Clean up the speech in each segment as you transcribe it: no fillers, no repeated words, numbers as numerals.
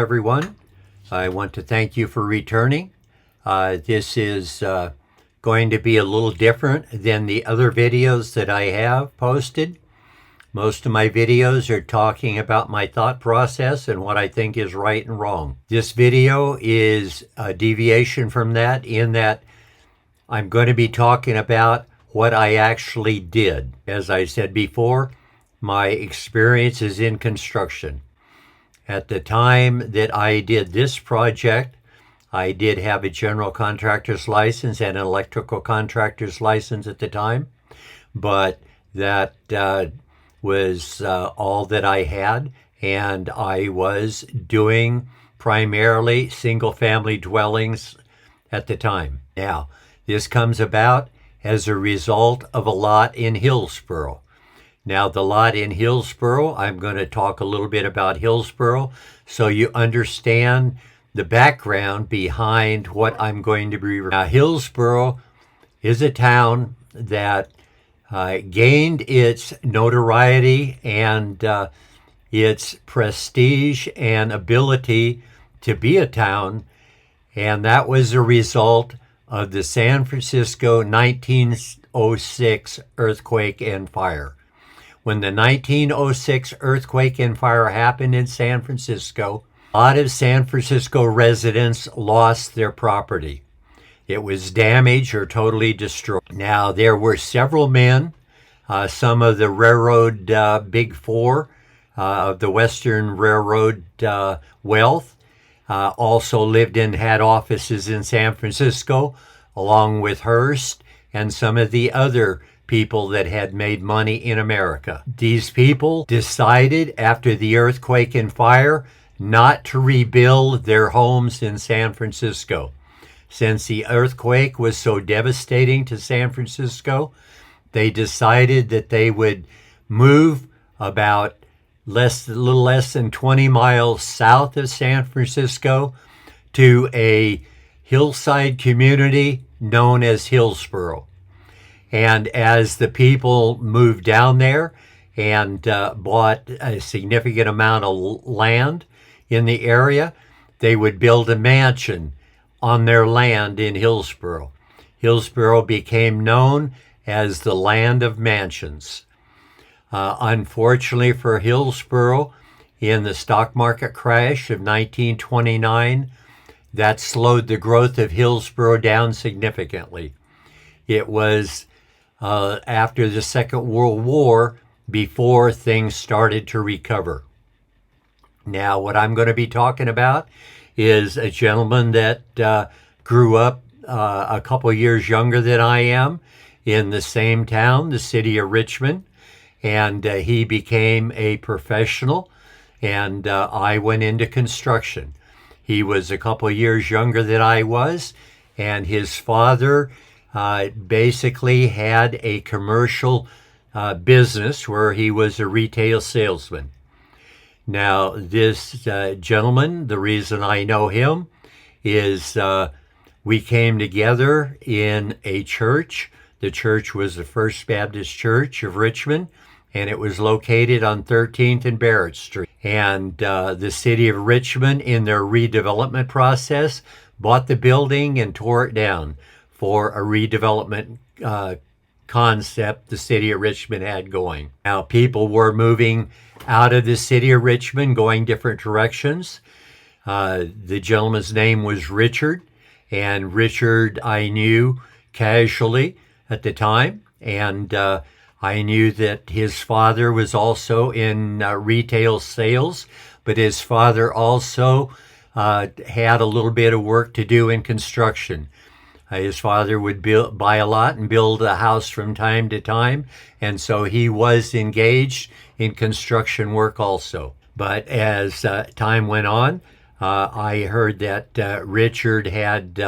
Everyone. I want to thank you for returning. This is going to be a little different than the other videos that I have posted. Most of my videos are talking about my thought process and what I think is right and wrong. This video is a deviation from that in that I'm going to be talking about what I actually did. As I said before, my experience is in construction. At the time that I did this project, I did have a general contractor's license and an electrical contractor's license at the time, but that was all that I had, and I was doing primarily single-family dwellings at the time. Now, this comes about as a result of a lot in Hillsboro. Now, the lot in Hillsboro, I'm going to talk a little bit about Hillsboro so you understand the background behind what I'm going to be. Now, Hillsboro is a town that gained its notoriety and its prestige and ability to be a town, and that was a result of the San Francisco 1906 earthquake and fire. When the 1906 earthquake and fire happened in San Francisco, a lot of San Francisco residents lost their property. It was damaged or totally destroyed. Now, there were several men, some of the railroad big four of the Western Railroad wealth, also lived and had offices in San Francisco, along with Hearst and some of the other people that had made money in America. These people decided after the earthquake and fire not to rebuild their homes in San Francisco. Since the earthquake was so devastating to San Francisco, they decided that they would move about a little less than 20 miles south of San Francisco to a hillside community known as Hillsboro. And as the people moved down there and bought a significant amount of land in the area, they would build a mansion on their land in Hillsboro. Hillsboro became known as the land of mansions. Unfortunately for Hillsboro, in the stock market crash of 1929, that slowed the growth of Hillsboro down significantly. It was after the Second World War before things started to recover. Now, what I'm going to be talking about is a gentleman that grew up a couple years younger than I am in the same town, the city of Richmond, and he became a professional, and I went into construction. He was a couple years younger than I was, and his father basically had a commercial business where he was a retail salesman. Now, this gentleman, the reason I know him is we came together in a church. The church was the First Baptist Church of Richmond, and it was located on 13th and Barrett Street. And the city of Richmond, in their redevelopment process, bought the building and tore it down for a redevelopment concept the city of Richmond had going. Now, people were moving out of the city of Richmond, going different directions. The gentleman's name was Richard, and Richard I knew casually at the time, and I knew that his father was also in retail sales, but his father also had a little bit of work to do in construction. His father would buy a lot and build a house from time to time, and so he was engaged in construction work also. But as time went on, I heard that Richard had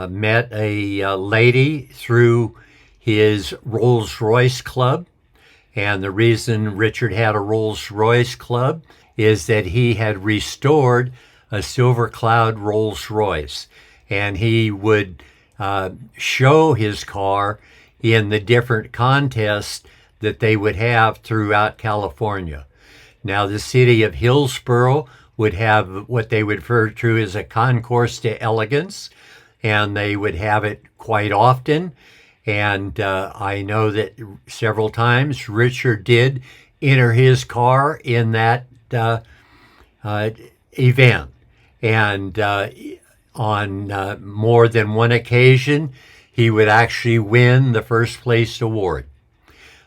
met a lady through his Rolls-Royce club, and the reason Richard had a Rolls-Royce club is that he had restored a Silver Cloud Rolls-Royce, and he would show his car in the different contests that they would have throughout California. Now, the city of Hillsboro would have what they would refer to as a concourse to elegance, and they would have it quite often. And I know that several times Richard did enter his car in that event. And on more than one occasion, he would actually win the first place award.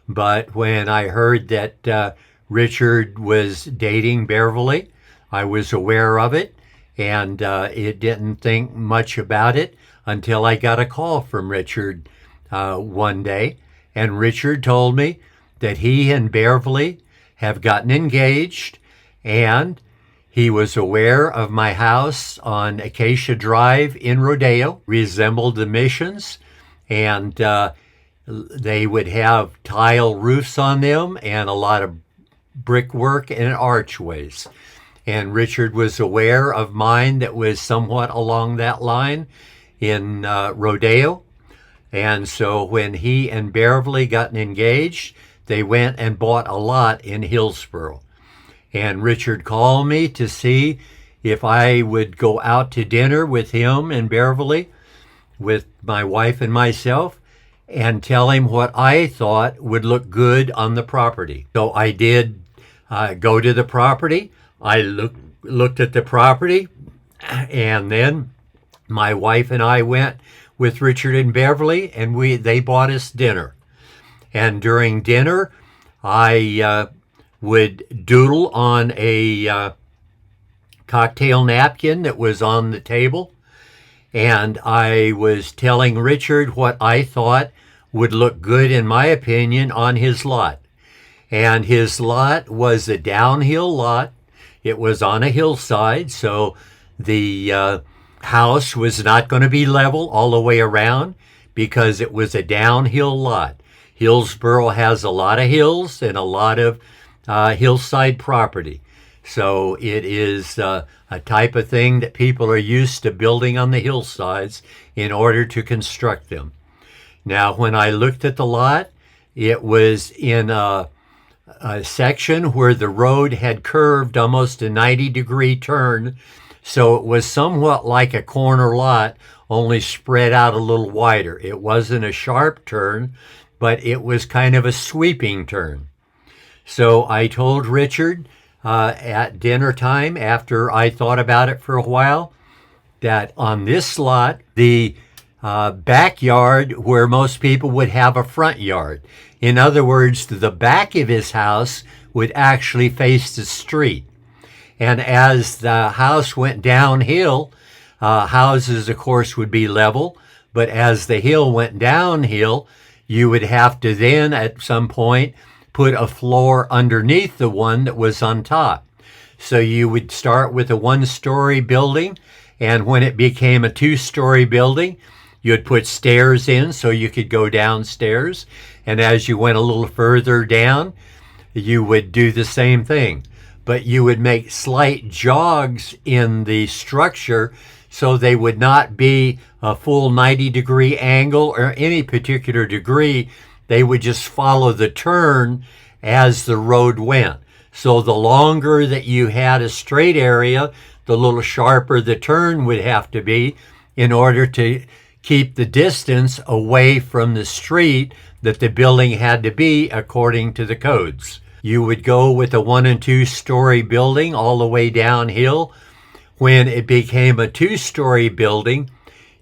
But when I heard that Richard was dating Beverly, I was aware of it, and it didn't think much about it until I got a call from Richard one day. And Richard told me that he and Beverly have gotten engaged, and he was aware of my house on Acacia Drive in Rodeo, resembled the Missions, and they would have tile roofs on them and a lot of brickwork and archways. And Richard was aware of mine that was somewhat along that line in Rodeo. And so when he and Beverly got engaged, they went and bought a lot in Hillsboro. And Richard called me to see if I would go out to dinner with him and Beverly, with my wife and myself, and tell him what I thought would look good on the property. So I did go to the property. I looked at the property, and then my wife and I went with Richard and Beverly, and they bought us dinner. And during dinner, I would doodle on a cocktail napkin that was on the table, and I was telling Richard what I thought would look good, in my opinion, on his lot. And his lot was a downhill lot. It was on a hillside, so the house was not going to be level all the way around because it was a downhill lot. Hillsboro has a lot of hills and a lot of hillside property. So it is a type of thing that people are used to building on the hillsides in order to construct them. Now, when I looked at the lot, it was in a section where the road had curved almost a 90-degree turn. So it was somewhat like a corner lot, only spread out a little wider. It wasn't a sharp turn, but it was kind of a sweeping turn. So I told Richard at dinner time, after I thought about it for a while, that on this lot, the backyard where most people would have a front yard. In other words, the back of his house would actually face the street. And as the house went downhill, houses, of course, would be level. But as the hill went downhill, you would have to then, at some point, put a floor underneath the one that was on top. So you would start with a one-story building, and when it became a two-story building, you'd put stairs in so you could go downstairs. And as you went a little further down, you would do the same thing. But you would make slight jogs in the structure so they would not be a full 90-degree angle or any particular degree. They would just follow the turn as the road went. So the longer that you had a straight area, the little sharper the turn would have to be in order to keep the distance away from the street that the building had to be according to the codes. You would go with a 1- and 2-story building all the way downhill. When it became a 2-story building,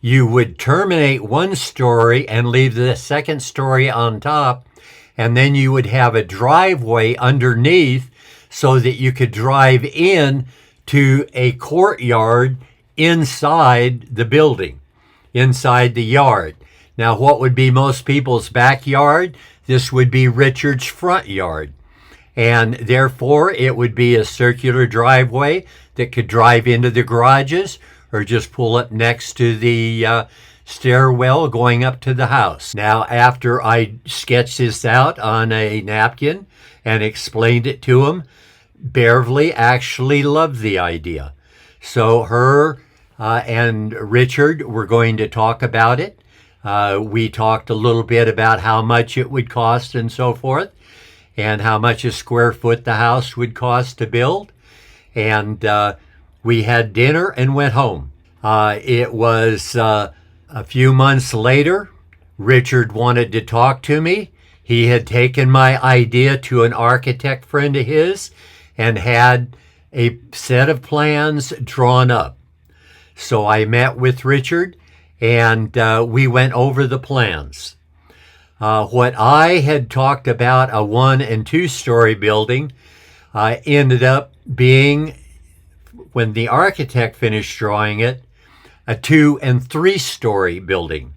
you would terminate 1 story and leave the 2nd story on top, and then you would have a driveway underneath so that you could drive in to a courtyard inside the building, inside the yard. Now, what would be most people's backyard? This would be Richard's front yard. And therefore, it would be a circular driveway that could drive into the garages or just pull up next to the stairwell going up to the house. Now, after I sketched this out on a napkin and explained it to him, Beverly actually loved the idea. So her and Richard were going to talk about it. We talked a little bit about how much it would cost and so forth, and how much a square foot the house would cost to build. and we had dinner and went home. It was a few months later, Richard wanted to talk to me. He had taken my idea to an architect friend of his and had a set of plans drawn up. So I met with Richard and we went over the plans. What I had talked about, a 1 and 2 story building, ended up being, when the architect finished drawing it, a 2 and 3 story building.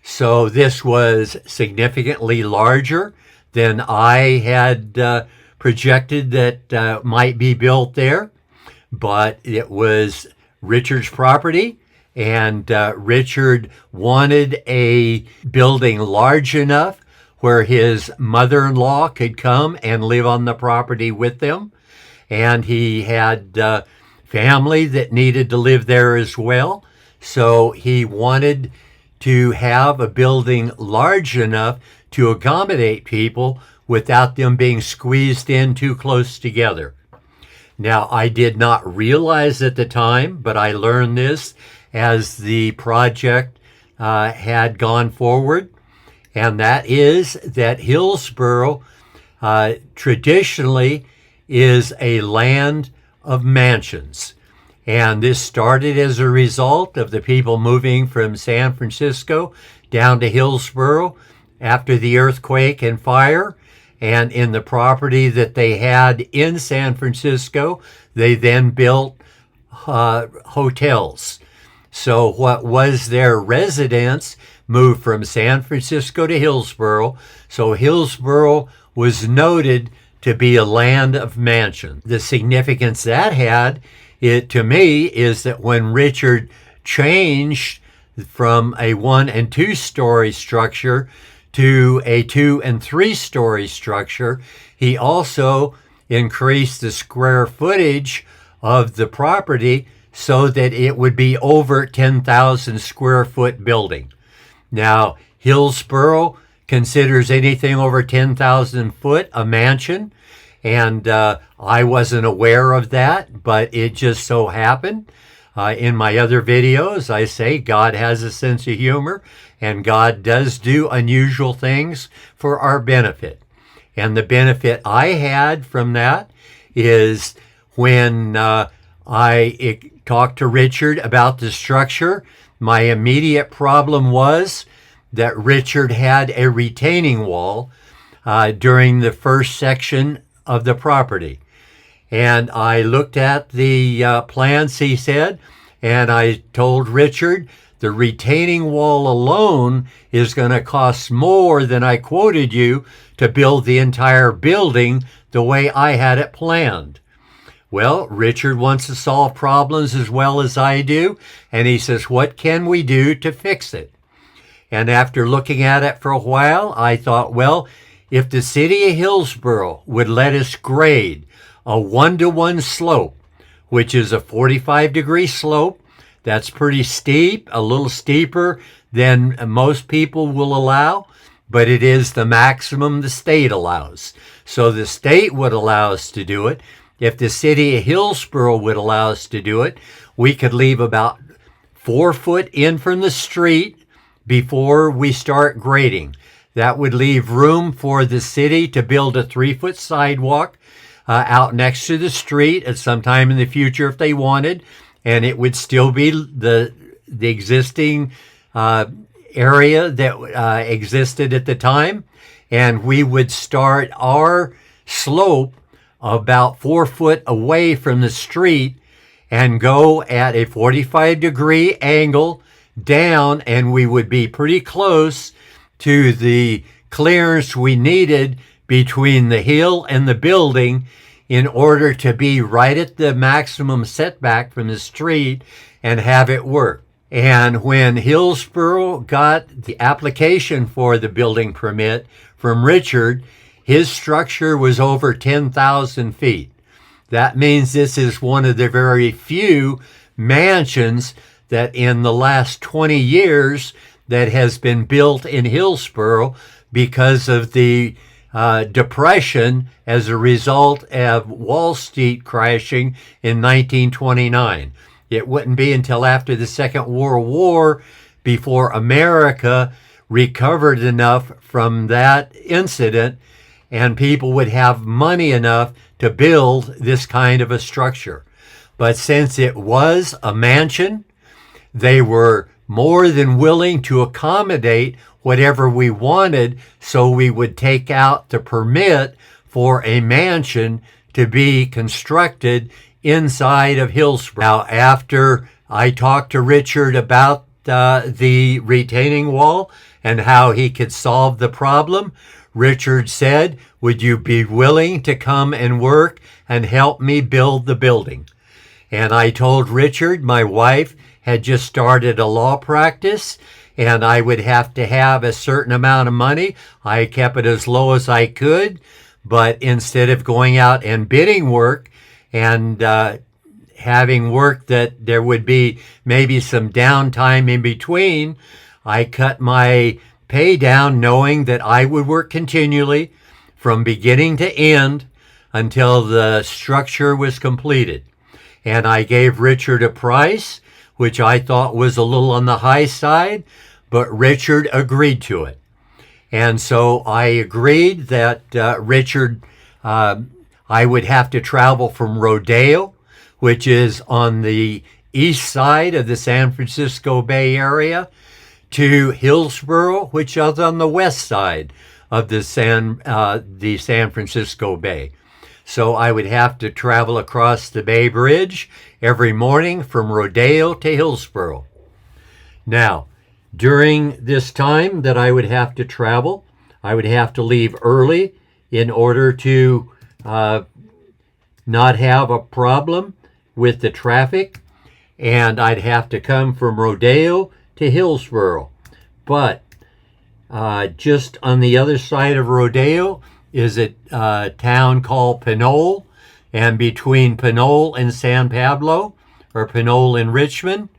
So this was significantly larger than I had projected that might be built there, but it was Richard's property, and Richard wanted a building large enough where his mother-in-law could come and live on the property with them, and he had family that needed to live there as well, so he wanted to have a building large enough to accommodate people without them being squeezed in too close together. Now, I did not realize at the time, but I learned this as the project had gone forward, and that is that Hillsboro traditionally is a land of mansions. And this started as a result of the people moving from San Francisco down to Hillsboro after the earthquake and fire. And in the property that they had in San Francisco, they then built hotels. So what was their residence moved from San Francisco to Hillsboro. So Hillsboro was noted to be a land of mansions. The significance that had, to me, is that when Richard changed from a 1 and 2 story structure to a 2 and 3 story structure, he also increased the square footage of the property so that it would be over 10,000 square foot building. Now, Hillsboro considers anything over 10,000 foot a mansion, and I wasn't aware of that, but it just so happened. In my other videos, I say God has a sense of humor, and God does do unusual things for our benefit. And the benefit I had from that is when I talked to Richard about the structure, my immediate problem was that Richard had a retaining wall during the first section of the property. And I looked at the plans, he said, and I told Richard the retaining wall alone is going to cost more than I quoted you to build the entire building the way I had it planned. Well, Richard wants to solve problems as well as I do, and he says, what can we do to fix it? And after looking at it for a while, I thought, well, if the city of Hillsboro would let us grade a 1-to-1 slope, which is a 45-degree slope, that's pretty steep, a little steeper than most people will allow, but it is the maximum the state allows. So the state would allow us to do it. If the city of Hillsboro would allow us to do it, we could leave about 4 foot in from the street before we start grading. That would leave room for the city to build a 3-foot sidewalk out next to the street at some time in the future if they wanted, and it would still be the existing area that existed at the time, and we would start our slope about 4 foot away from the street and go at a 45-degree angle down, and we would be pretty close to the clearance we needed between the hill and the building in order to be right at the maximum setback from the street and have it work. And when Hillsboro got the application for the building permit from Richard, his structure was over 10,000 feet. That means this is one of the very few mansions that in the last 20 years that has been built in Hillsboro because of the depression as a result of Wall Street crashing in 1929. It wouldn't be until after the Second World War before America recovered enough from that incident and people would have money enough to build this kind of a structure. But since it was a mansion, they were more than willing to accommodate whatever we wanted, so we would take out the permit for a mansion to be constructed inside of Hillsborough. Now, after I talked to Richard about the retaining wall and how he could solve the problem, Richard said, "Would you be willing to come and work and help me build the building?" And I told Richard my wife had just started a law practice and I would have to have a certain amount of money. I kept it as low as I could, but instead of going out and bidding work and having work that there would be maybe some downtime in between, I cut my pay down knowing that I would work continually from beginning to end until the structure was completed. And I gave Richard a price, which I thought was a little on the high side, but Richard agreed to it. And so I agreed that I would have to travel from Rodeo, which is on the east side of the San Francisco Bay Area, to Hillsborough, which is on the west side of the San Francisco Bay. So I would have to travel across the Bay Bridge every morning from Rodeo to Hillsborough. Now, during this time that I would have to travel, I would have to leave early in order to not have a problem with the traffic, and I'd have to come from Rodeo to Hillsborough. But just on the other side of Rodeo is a town called Pinole, and between Pinole and San Pablo, or Pinole and Richmond,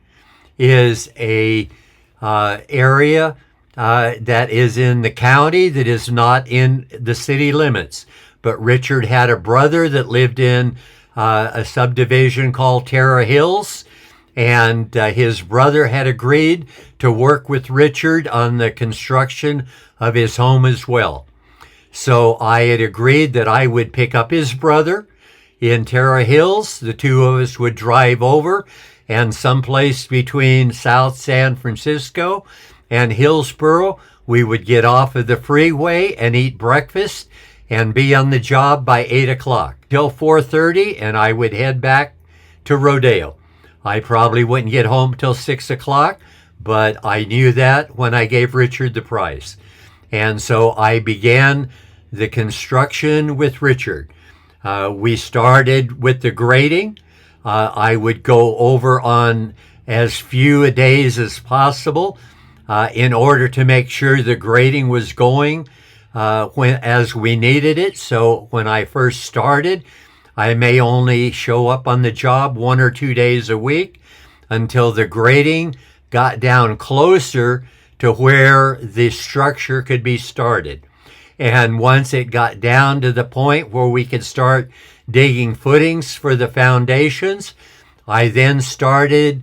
is a area that is in the county that is not in the city limits. But Richard had a brother that lived in a subdivision called Terra Hills, and his brother had agreed to work with Richard on the construction of his home as well. So I had agreed that I would pick up his brother in Terra Hills. The two of us would drive over, and someplace between South San Francisco and Hillsborough, we would get off of the freeway and eat breakfast and be on the job by 8 o'clock till 4:30, and I would head back to Rodeo. I probably wouldn't get home till 6 o'clock, but I knew that when I gave Richard the price. And so I began the construction with Richard. We started with the grading. I would go over on as few days as possible in order to make sure the grading was going as we needed it. So when I first started, I may only show up on the job 1 or 2 days a week until the grading got down closer to where the structure could be started. And once it got down to the point where we could start digging footings for the foundations, I then started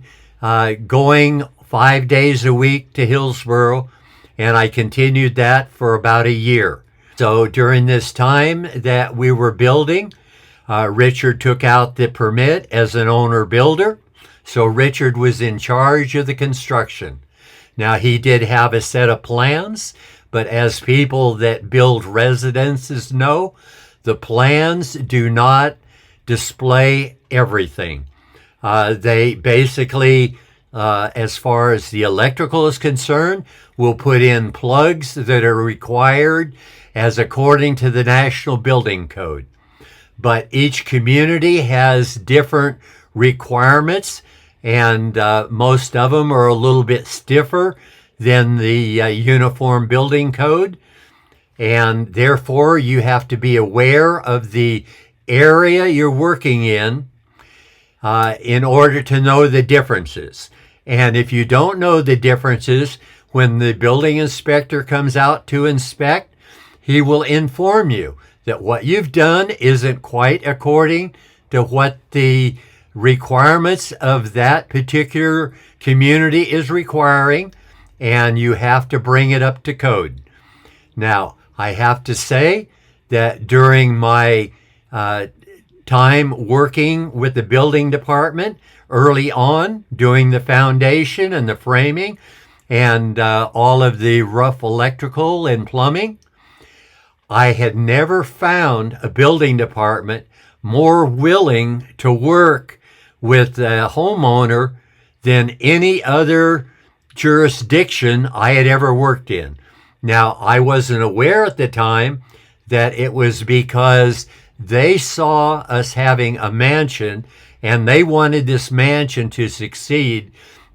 going 5 days a week to Hillsborough, and I continued that for about a year. So during this time that we were building, Richard took out the permit as an owner-builder, so Richard was in charge of the construction. Now, he did have a set of plans, but as people that build residences know, the plans do not display everything. They basically, as far as the electrical is concerned, will put in plugs that are required as according to the National Building Code. But each community has different requirements, and most of them are a little bit stiffer than the Uniform Building Code. And therefore, you have to be aware of the area you're working in order to know the differences. And if you don't know the differences, when the building inspector comes out to inspect, he will inform you that what you've done isn't quite according to what the requirements of that particular community is requiring, and you have to bring it up to code. Now, I have to say that during my time working with the building department early on, doing the foundation and the framing and all of the rough electrical and plumbing, I had never found a building department more willing to work with a homeowner than any other jurisdiction I had ever worked in. Now, I wasn't aware at the time that it was because they saw us having a mansion and they wanted this mansion to succeed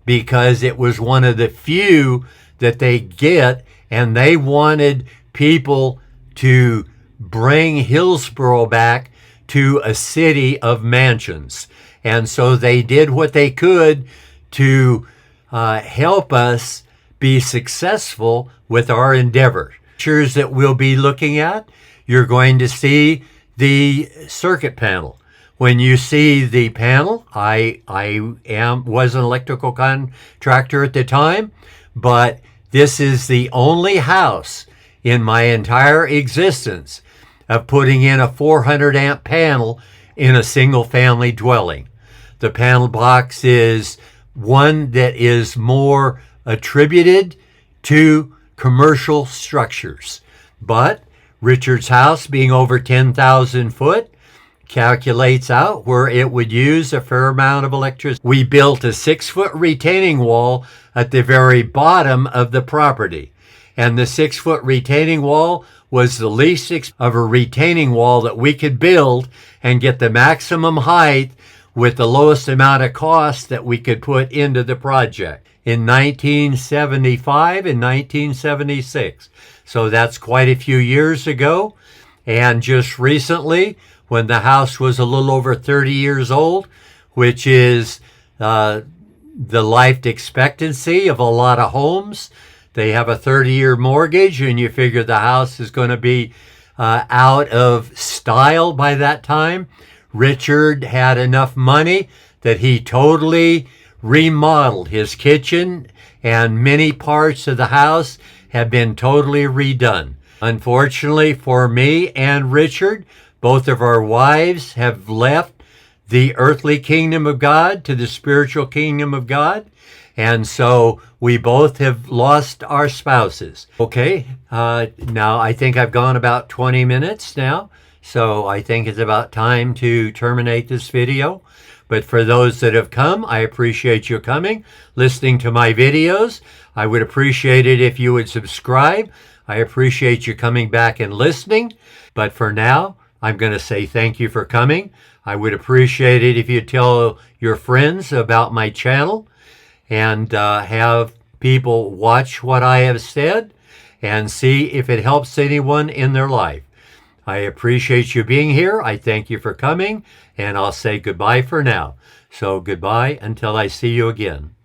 because it was one of the few that they get, and they wanted people to bring Hillsboro back to a city of mansions. And so they did what they could to help us be successful with our endeavor. Pictures that we'll be looking at, you're going to see the circuit panel. When you see the panel, I was an electrical contractor at the time, but this is the only house in my entire existence of putting in a 400 amp panel in a single family dwelling. The panel box is one that is more attributed to commercial structures. But Richard's house, being over 10,000 foot, calculates out where it would use a fair amount of electricity. We built a 6-foot retaining wall at the very bottom of the property. And the 6-foot retaining wall was the least of a retaining wall that we could build and get the maximum height with the lowest amount of cost that we could put into the project in 1975 and 1976. So that's quite a few years ago. And just recently, when the house was a little over 30 years old, which is the life expectancy of a lot of homes, they have a 30-year mortgage, and you figure the house is going to be out of style by that time. Richard had enough money that he totally remodeled his kitchen, and many parts of the house have been totally redone. Unfortunately for me and Richard, both of our wives have left the earthly kingdom of God to the spiritual kingdom of God. And so we both have lost our spouses. Okay, now I think I've gone about 20 minutes now. So I think it's about time to terminate this video. But for those that have come, I appreciate you coming, listening to my videos. I would appreciate it if you would subscribe. I appreciate you coming back and listening. But for now, I'm going to say thank you for coming. I would appreciate it if you tell your friends about my channel and have people watch what I have said and see if it helps anyone in their life. I appreciate you being here. I thank you for coming, and I'll say goodbye for now. So goodbye until I see you again.